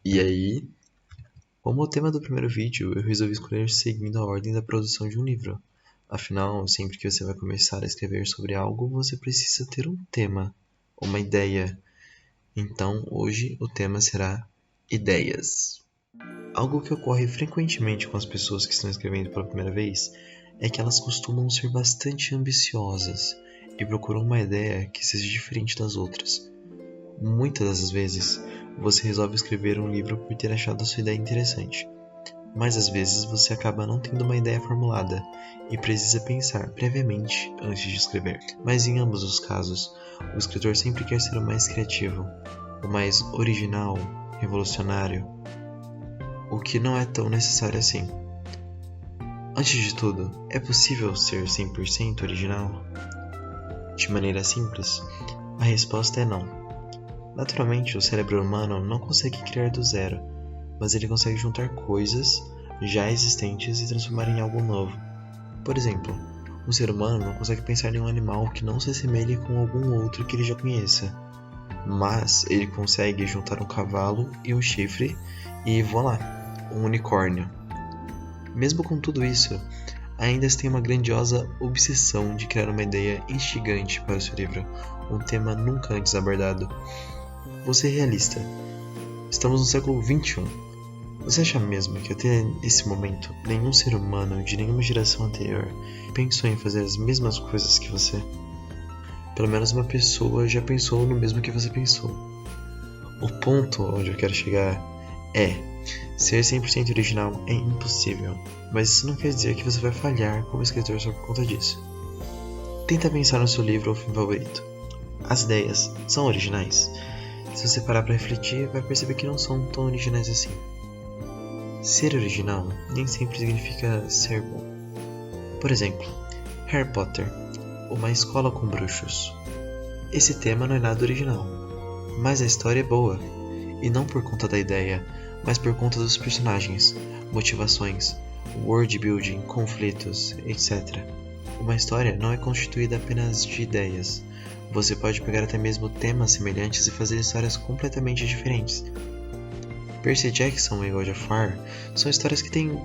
E aí, como o tema do primeiro vídeo, eu resolvi escolher seguindo a ordem da produção de um livro. Afinal, sempre que você vai começar a escrever sobre algo, você precisa ter um tema, uma ideia. Então, hoje o tema será ideias. Algo que ocorre frequentemente com as pessoas que estão escrevendo pela primeira vez é que elas costumam ser bastante ambiciosas e procuram uma ideia que seja diferente das outras. Muitas das vezes, você resolve escrever um livro por ter achado a sua ideia interessante, mas às vezes você acaba não tendo uma ideia formulada e precisa pensar previamente antes de escrever. Mas em ambos os casos, o escritor sempre quer ser o mais criativo, o mais original, revolucionário, o que não é tão necessário assim. Antes de tudo, é possível ser 100% original? De maneira simples, a resposta é não. Naturalmente, o cérebro humano não consegue criar do zero, mas ele consegue juntar coisas já existentes e transformar em algo novo. Por exemplo, um ser humano não consegue pensar em um animal que não se assemelhe com algum outro que ele já conheça, mas ele consegue juntar um cavalo e um chifre e voilá, um unicórnio. Mesmo com tudo isso, ainda se tem uma grandiosa obsessão de criar uma ideia instigante para o seu livro, um tema nunca antes abordado. Vou ser realista. Estamos no século XXI. Você acha mesmo que até esse momento nenhum ser humano de nenhuma geração anterior pensou em fazer as mesmas coisas que você? Pelo menos uma pessoa já pensou no mesmo que você pensou. O ponto onde eu quero chegar é: ser 100% original é impossível, mas isso não quer dizer que você vai falhar como escritor só por conta disso. Tenta pensar no seu livro ou filme favorito. As ideias são originais? Se você parar para refletir, vai perceber que não são tão originais assim. Ser original nem sempre significa ser bom. Por exemplo, Harry Potter, uma escola com bruxos. Esse tema não é nada original, mas a história é boa, e não por conta da ideia, mas por conta dos personagens, motivações, world building, conflitos, etc. Uma história não é constituída apenas de ideias. Você pode pegar até mesmo temas semelhantes e fazer histórias completamente diferentes. Percy Jackson e God of War são histórias que têm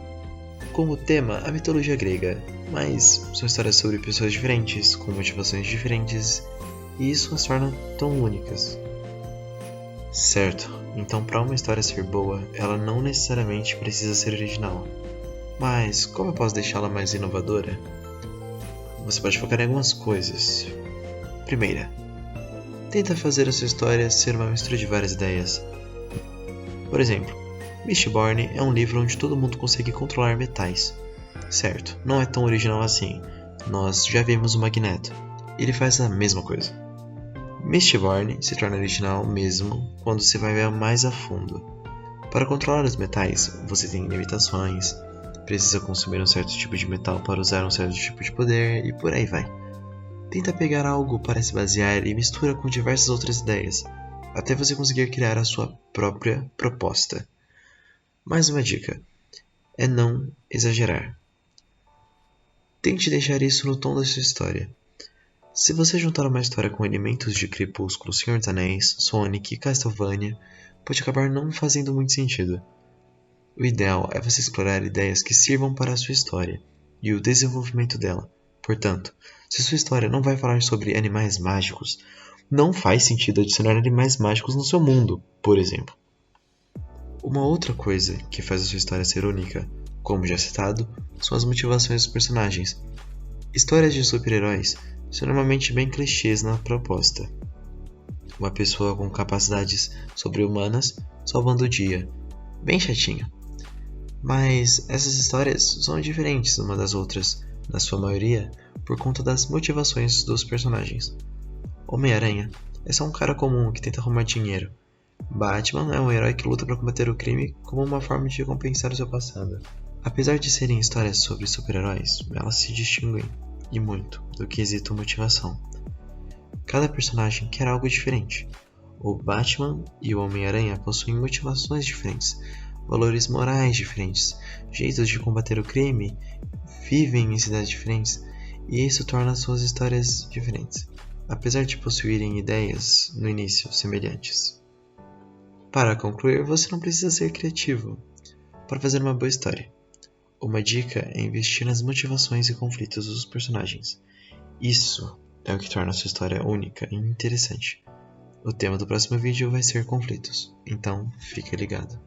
como tema a mitologia grega, mas são histórias sobre pessoas diferentes, com motivações diferentes, e isso as torna tão únicas. Certo, então para uma história ser boa, ela não necessariamente precisa ser original. Mas como eu posso deixá-la mais inovadora? Você pode focar em algumas coisas. Primeira, tenta fazer a sua história ser uma mistura de várias ideias. Por exemplo, Mistborn é um livro onde todo mundo consegue controlar metais. Certo, não é tão original assim. Nós já vimos o Magneto. Ele faz a mesma coisa. Mistborn se torna original mesmo quando você vai ver mais a fundo. Para controlar os metais, você tem limitações, precisa consumir um certo tipo de metal para usar um certo tipo de poder e por aí vai. Tenta pegar algo para se basear e mistura com diversas outras ideias, até você conseguir criar a sua própria proposta. Mais uma dica, é não exagerar. Tente deixar isso no tom da sua história. Se você juntar uma história com elementos de Crepúsculo, Senhor dos Anéis, Sonic e Castlevania, pode acabar não fazendo muito sentido. O ideal é você explorar ideias que sirvam para a sua história e o desenvolvimento dela. Portanto, se sua história não vai falar sobre animais mágicos, não faz sentido adicionar animais mágicos no seu mundo, por exemplo. Uma outra coisa que faz a sua história ser única, como já citado, são as motivações dos personagens. Histórias de super-heróis são normalmente bem clichês na proposta. Uma pessoa com capacidades sobre-humanas salvando o dia. Bem chatinho. Mas essas histórias são diferentes uma das outras, na sua maioria, por conta das motivações dos personagens. Homem-Aranha é só um cara comum que tenta arrumar dinheiro. Batman é um herói que luta para combater o crime como uma forma de recompensar o seu passado. Apesar de serem histórias sobre super-heróis, elas se distinguem, e muito, do quesito motivação. Cada personagem quer algo diferente. O Batman e o Homem-Aranha possuem motivações diferentes, valores morais diferentes, jeitos de combater o crime, vivem em cidades diferentes, e isso torna suas histórias diferentes, apesar de possuírem ideias, no início, semelhantes. Para concluir, você não precisa ser criativo para fazer uma boa história. Uma dica é investir nas motivações e conflitos dos personagens. Isso é o que torna a sua história única e interessante. O tema do próximo vídeo vai ser conflitos, então fique ligado.